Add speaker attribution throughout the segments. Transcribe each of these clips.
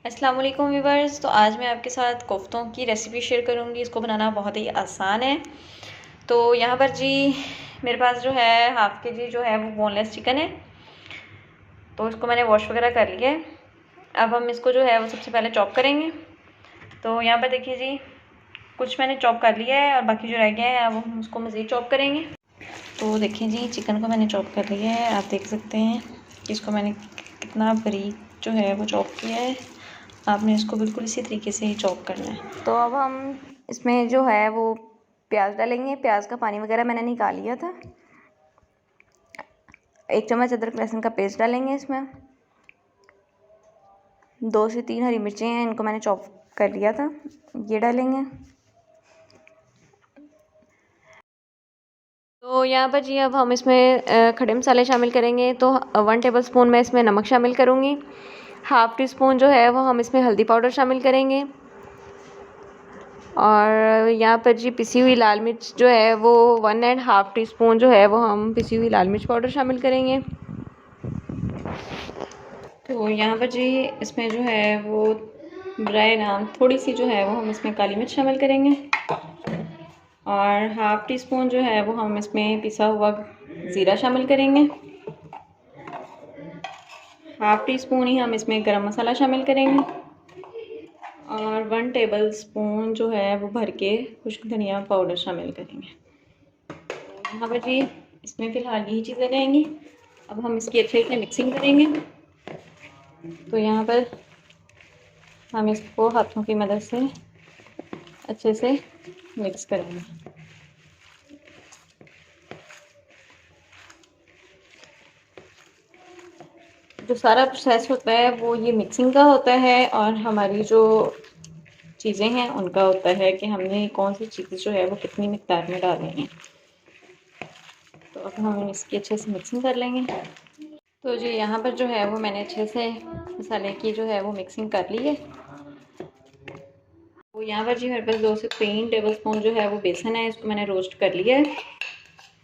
Speaker 1: अस्सलाम वालेकुम व्यूवर्स। तो आज मैं आपके साथ कोफ्तों की रेसिपी शेयर करूंगी। इसको बनाना बहुत ही आसान है। तो यहाँ पर जी मेरे पास जो है हाफ़ के जी जो है वो बोनलेस चिकन है। तो इसको मैंने वॉश वगैरह कर लिया है। अब हम इसको जो है वो सबसे पहले चॉप करेंगे। तो यहाँ पर देखिए जी कुछ मैंने चॉप कर लिया है और बाकी जो रह गया है अब हम उसको मज़ीद चॉप करेंगे। तो देखिए जी चिकन को मैंने चॉप कर लिया है। आप देख सकते हैं कि इसको मैंने कितना बारीक जो है वो चॉप किया है। आपने इसको बिल्कुल इसी तरीके से ही चॉप करना है। तो अब हम इसमें जो है वो प्याज डालेंगे। प्याज का पानी वगैरह मैंने निकाल लिया था। 1 चम्मच अदरक लहसुन का पेस्ट डालेंगे इसमें। 2 से 3 हरी मिर्चें हैं, इनको मैंने चॉप कर लिया था, ये डालेंगे। तो यहाँ पर जी अब हम इसमें खड़े मसाले शामिल करेंगे। तो 1 टेबल स्पून मैं इसमें नमक शामिल करूँगी। हाफ़ टी स्पून जो है वो हम इसमें हल्दी पाउडर शामिल करेंगे। और यहाँ पर जी पिसी हुई लाल मिर्च जो है वो 1.5 टी स्पून जो है वो हम पिसी हुई लाल मिर्च पाउडर शामिल करेंगे। तो यहाँ पर जी इसमें जो है वो बराए नाम थोड़ी सी जो है वो हम इसमें काली मिर्च शामिल करेंगे। और हाफ़ टी स्पून जो है वो हम इसमें पिसा हुआ ज़ीरा शामिल करेंगे। हाफ़ टी स्पून ही हम इसमें गरम मसाला शामिल करेंगे। और 1 टेबल स्पून जो है वो भर के खुश्क धनिया पाउडर शामिल करेंगे। यहाँ पर जी इसमें फ़िलहाल यही चीज़ें रहेंगी। अब हम इसकी अच्छे से मिक्सिंग करेंगे। तो यहाँ पर हम इसको हाथों की मदद से अच्छे से मिक्स करेंगे। जो सारा प्रोसेस होता है वो ये मिक्सिंग का होता है और हमारी जो चीज़ें हैं उनका होता है कि हमने कौन सी चीज़ें जो है वो कितनी मिकदार में डालनी है। तो अब हम इसकी अच्छे से मिक्सिंग कर लेंगे। तो जी यहाँ पर जो है वो मैंने अच्छे से मसाले की जो है वो मिक्सिंग कर ली है। तो यहाँ पर जी मेरे पास 2 से 3 टेबल स्पून जो है वो बेसन है, इसको मैंने रोस्ट कर लिया है।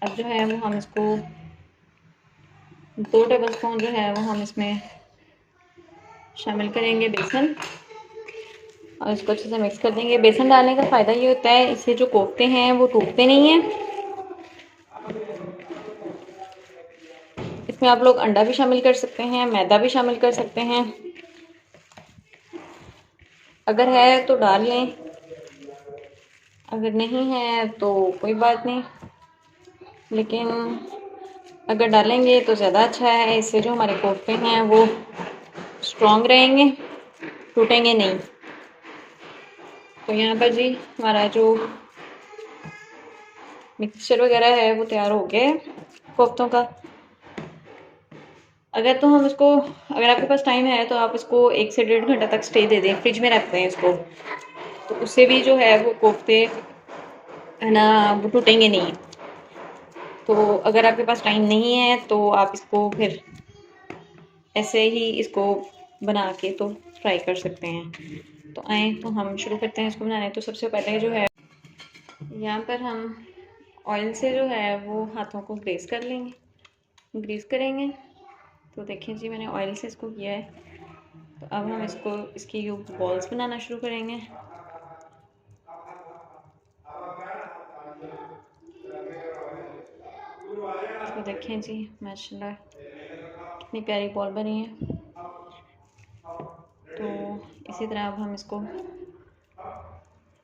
Speaker 1: अब जो है वो हम इसको 2 टेबल स्पून जो है वो हम इसमें शामिल करेंगे बेसन और इसको अच्छे से मिक्स कर देंगे। बेसन डालने का फ़ायदा ये होता है इससे जो कोफ्ते हैं वो टूटते नहीं हैं। इसमें आप लोग अंडा भी शामिल कर सकते हैं, मैदा भी शामिल कर सकते हैं। अगर है तो डाल लें, अगर नहीं है तो कोई बात नहीं, लेकिन अगर डालेंगे तो ज़्यादा अच्छा है। इससे जो हमारे कोफ्ते हैं वो स्ट्रॉन्ग रहेंगे, टूटेंगे नहीं। तो यहाँ पर जी हमारा जो मिक्सचर वगैरह है वो तैयार हो गया है कोफ्तों का। अगर तो हम इसको अगर आपके पास टाइम है तो आप इसको 1 से 1.5 घंटा तक स्टे दे दें, फ्रिज में रखते हैं इसको, तो उससे भी जो है वो कोफ्ते है ना वो टूटेंगे नहीं। तो अगर आपके पास टाइम नहीं है तो आप इसको फिर ऐसे ही इसको बना के तो फ्राई कर सकते हैं। तो आए तो हम शुरू करते हैं इसको बनाने। तो सबसे पहले जो है यहाँ पर हम ऑयल से जो है वो हाथों को ग्रीस कर लेंगे, ग्रीस करेंगे। तो देखिए जी मैंने ऑयल से इसको किया है। तो अब हम इसको इसकी बॉल्स बनाना शुरू करेंगे। तो देखें जी माशाल्लाह कितनी प्यारी बॉल बनी है। तो इसी तरह अब हम इसको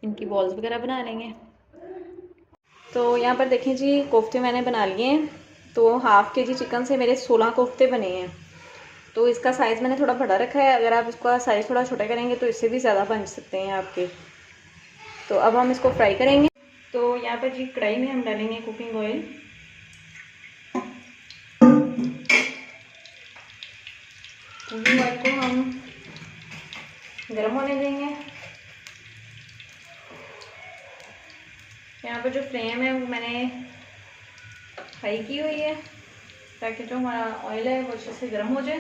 Speaker 1: इनकी बॉल्स वगैरह बना लेंगे। तो यहाँ पर देखें जी कोफ्ते मैंने बना लिए हैं। तो हाफ़ के जी चिकन से मेरे 16 कोफ्ते बने हैं। तो इसका साइज़ मैंने थोड़ा बड़ा रखा है। अगर आप इसका साइज़ थोड़ा छोटा करेंगे तो इससे भी ज़्यादा बन सकते हैं आपके। तो अब हम इसको फ्राई करेंगे। तो यहाँ पर जी कढ़ाई में हम डालेंगे कुकिंग ऑयल। कुकिंग ऑयल को हम गर्म होने देंगे। यहाँ पर जो फ्लेम है वो मैंने हाई की हुई है ताकि जो हमारा ऑयल है वो अच्छे से गर्म हो जाए।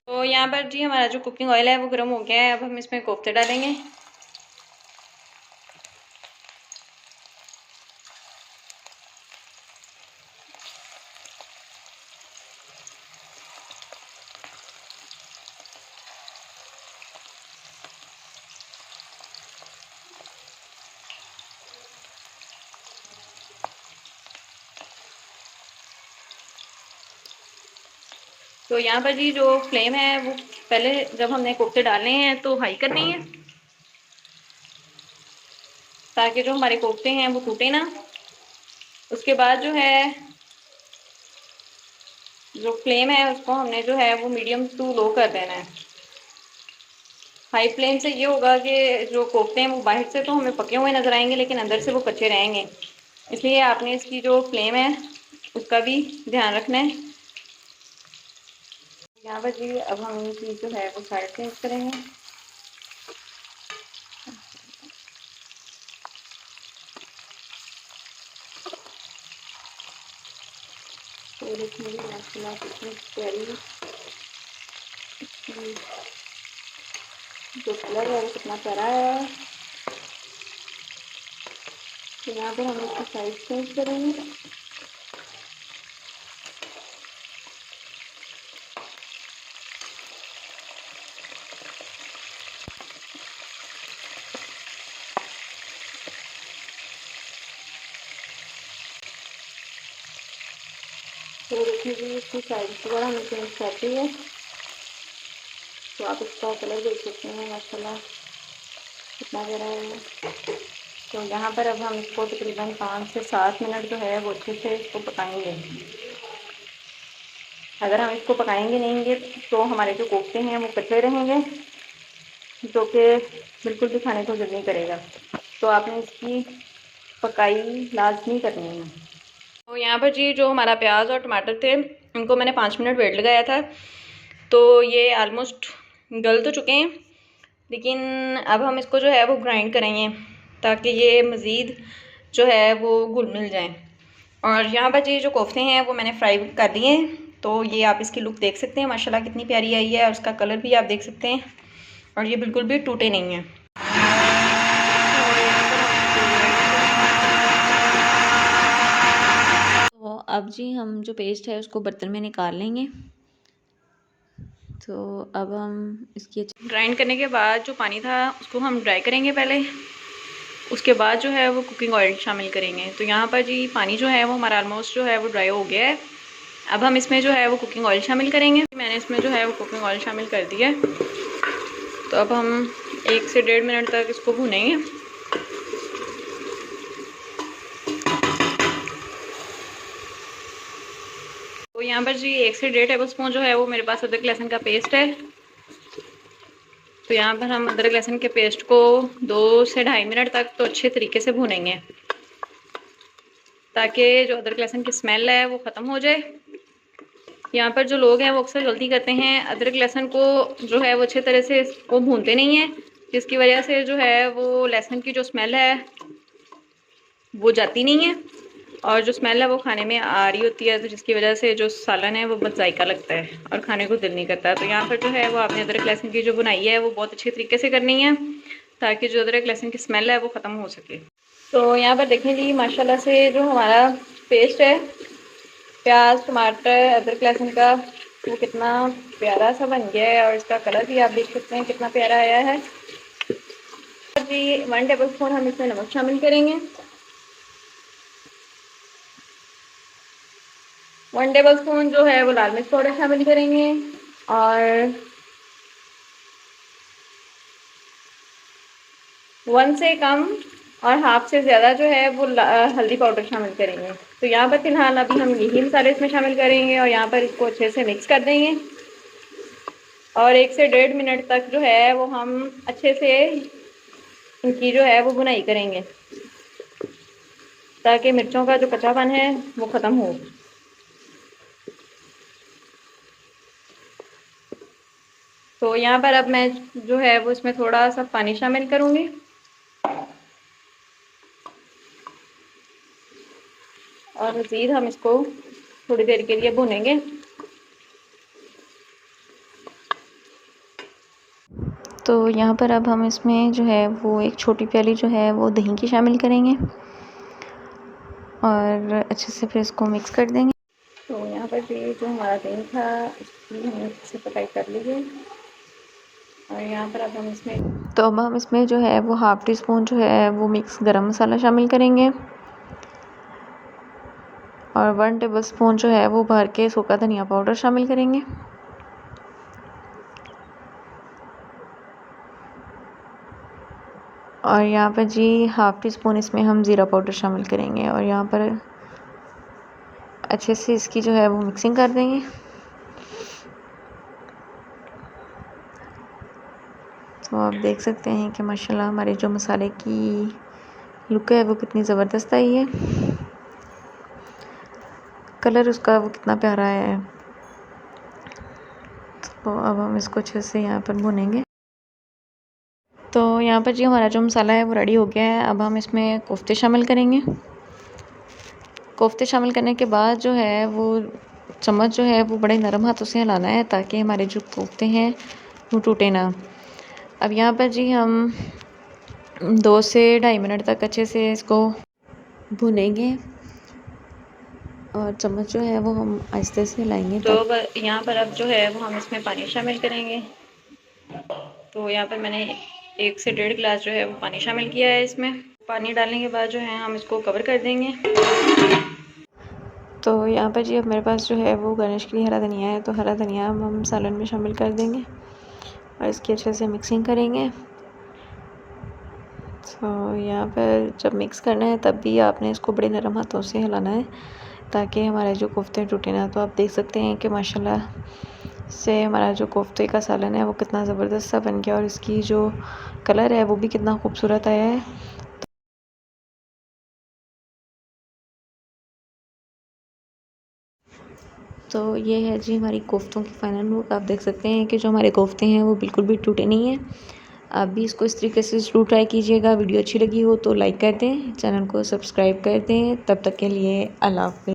Speaker 1: तो यहाँ पर जी हमारा जो कुकिंग ऑयल है वो गर्म हो गया है। अब हम इसमें कोफ्ते डालेंगे। तो यहाँ पर जी जो फ्लेम है वो पहले जब हमने कोफ्ते डालने हैं तो हाई करनी है, ताकि जो हमारे कोफ्ते हैं वो टूटे ना। उसके बाद जो है जो फ्लेम है उसको हमने जो है वो मीडियम टू लो कर देना है। हाई फ्लेम से ये होगा कि जो कोफ्ते हैं वो बाहर से तो हमें पके हुए नज़र आएंगे, लेकिन अंदर से वो कच्चे रहेंगे। इसलिए आपने इसकी जो फ्लेम है उसका भी ध्यान रखना है। यहाँ पर जी अब हम इनकी जो है वो साइड चेंज करेंगे। तो देखिए माशाल्लाह कितनी प्यारी जो कलर है वो कितना प्यारा है। तो यहाँ पर हम इसकी साइज चेंज करेंगे। तो देखिए जी इसकी साइज दोबारा हमें चेंज करती है, तो आप इसका कलर देख सकते हैं माशाल्लाह कितना प्यारा है। तो यहाँ पर अब हम इसको तकरीबन 5 से 7 मिनट जो है वो अच्छे से इसको पकाएंगे। अगर हम इसको पकाएंगे नहीं तो हमारे जो कोफ्ते हैं वो कच्चे रहेंगे, जो कि बिल्कुल भी खाने को दिल नहीं करेगा। तो आपने इसकी पकाई लाजमी करनी है। तो यहाँ पर जी जो हमारा प्याज और टमाटर थे उनको मैंने 5 मिनट वेट लगाया था, तो ये आलमोस्ट गल तो चुके हैं, लेकिन अब हम इसको जो है वो ग्राइंड करेंगे ताकि ये मज़ीद जो है वो घुल मिल जाए। और यहाँ पर जी जो कोफ्ते हैं वो मैंने फ्राई कर लिए हैं, तो ये आप इसकी लुक देख सकते हैं माशाल्लाह कितनी प्यारी आई है, और उसका कलर भी आप देख सकते हैं, और ये बिल्कुल भी टूटे नहीं हैं। तो अब जी हम जो पेस्ट है उसको बर्तन में निकाल लेंगे। तो अब हम इसकी ग्राइंड करने के बाद जो पानी था उसको हम ड्राई करेंगे पहले, उसके बाद जो है वो कुकिंग ऑयल शामिल करेंगे। तो यहाँ पर जी पानी जो है वो हमारा ऑलमोस्ट जो है वो ड्राई हो गया है। अब हम इसमें जो है वो कुकिंग ऑयल शामिल करेंगे। मैंने इसमें जो है वो कुकिंग ऑयल शामिल कर दिया है। तो अब हम 1 से 1.5 मिनट तक इसको भूनेंगे। तो यहाँ पर जी 1 से 1.5 टेबल स्पून जो है वो मेरे पास अदरक लहसुन का पेस्ट है। तो यहाँ पर हम अदरक लहसुन के पेस्ट को 2 से 2.5 मिनट तक तो अच्छे तरीके से भूनेंगे, ताकि जो अदरक लहसुन की स्मेल है वो ख़त्म हो जाए। यहाँ पर जो लोग हैं वो अक्सर गलती करते हैं, अदरक लहसुन को जो है वो अच्छे तरह से वो भूनते नहीं हैं, जिसकी वजह से जो है वो लहसुन की जो स्मेल है वो जाती नहीं है, और जो स्मेल है वो खाने में आ रही होती है, तो जिसकी वजह से जो सालन है वो बहुत जायका लगता है और खाने को दिल नहीं करता। तो यहाँ पर जो है वो आपने अदरक लहसुन की जो बुनाई है वो बहुत अच्छे तरीके से करनी है, ताकि जो अदरक लहसुन की स्मेल है वो ख़त्म हो सके। तो यहाँ पर देखें जी माशाल्लाह से जो हमारा पेस्ट है प्याज टमाटर अदरक लहसुन का वो कितना प्यारा सा बन गया है, और इसका कलर भी आप देख सकते हैं कितना प्यारा आया है। जी 1 टेबल स्पून हम इसमें नमक शामिल करेंगे। 1 टेबल स्पून जो है वो लाल मिर्च पाउडर शामिल करेंगे, और 1 से कम और हाफ से ज़्यादा जो है वो हल्दी पाउडर शामिल करेंगे। तो यहाँ पर फिलहाल अभी हम यही मसाले इसमें शामिल करेंगे, और यहाँ पर इसको अच्छे से मिक्स कर देंगे, और 1 से 1.5 मिनट तक जो है वो हम अच्छे से इनकी जो है वो बुनाई करेंगे, ताकि मिर्चों का जो कच्चापन है वो ख़त्म हो। तो यहाँ पर अब मैं जो है वो इसमें थोड़ा सा पानी शामिल करूँगी, और मज़ीद हम इसको थोड़ी देर के लिए भूनेंगे। तो यहाँ पर अब हम इसमें जो है वो 1 छोटी प्याली जो है वो दही की शामिल करेंगे, और अच्छे से फिर इसको मिक्स कर देंगे। तो यहाँ पर ये जो हमारा दही था इसकी हमने अच्छे से पकाई कर ली है, और यहाँ पर अब हम इसमें जो है वो हाफ़ टी स्पून जो है वो मिक्स गरम मसाला शामिल करेंगे, और 1 टेबल स्पून जो है वो भर के सूखा धनिया पाउडर शामिल करेंगे। और यहाँ पर जी हाफ़ टी स्पून इसमें हम ज़ीरा पाउडर शामिल करेंगे और यहाँ पर अच्छे से इसकी जो है वो मिक्सिंग कर देंगे। तो आप देख सकते हैं कि माशाल्लाह हमारे जो मसाले की लुक है वो कितनी ज़बरदस्त आई है, कलर उसका वो कितना प्यारा है। तो अब हम इसको अच्छे से यहाँ पर भुनेंगे। तो यहाँ पर जी हमारा जो मसाला है वो रेडी हो गया है। अब हम इसमें कोफ्ते शामिल करेंगे। कोफ्ते शामिल करने के बाद जो है वो चम्मच जो है वो बड़े नरम हाथों से हिलाना है ताकि हमारे जो कोफ्ते हैं वो टूटे ना। अब यहाँ पर जी हम 2 से 2.5 मिनट तक अच्छे से इसको भुनेंगे और चम्मच जो है वो हम आहिस्ते से हिलाएंगे। तो यहाँ पर अब जो है वो हम इसमें पानी शामिल करेंगे। तो यहाँ पर मैंने 1 से 1.5 गिलास जो है वो पानी शामिल किया है। इसमें पानी डालने के बाद जो है हम इसको कवर कर देंगे। तो यहाँ पर जी अब मेरे पास जो है वो गार्निश के लिए हरा धनिया है, तो हरा धनिया हम सालन में शामिल कर देंगे और इसकी अच्छे से मिक्सिंग करेंगे। तो यहाँ पर जब मिक्स करना है तब भी आपने इसको बड़े नरम हाथों से हिलाना है ताकि हमारे जो कोफ्ते टूटे ना। तो आप देख सकते हैं कि माशाल्लाह से हमारा जो कोफ्ते का सालन है वो कितना ज़बरदस्त सा बन गया और इसकी जो कलर है वो भी कितना खूबसूरत आया है। तो ये है जी हमारी कोफ्तों की फ़ाइनल लुक। आप देख सकते हैं कि जो हमारे कोफ्ते हैं वो बिल्कुल भी टूटे नहीं हैं। आप भी इसको इस तरीके से ज़रूर ट्राई कीजिएगा। वीडियो अच्छी लगी हो तो लाइक कर दें, चैनल को सब्सक्राइब कर दें। तब तक के लिए अल्लाह हाफ़िज़।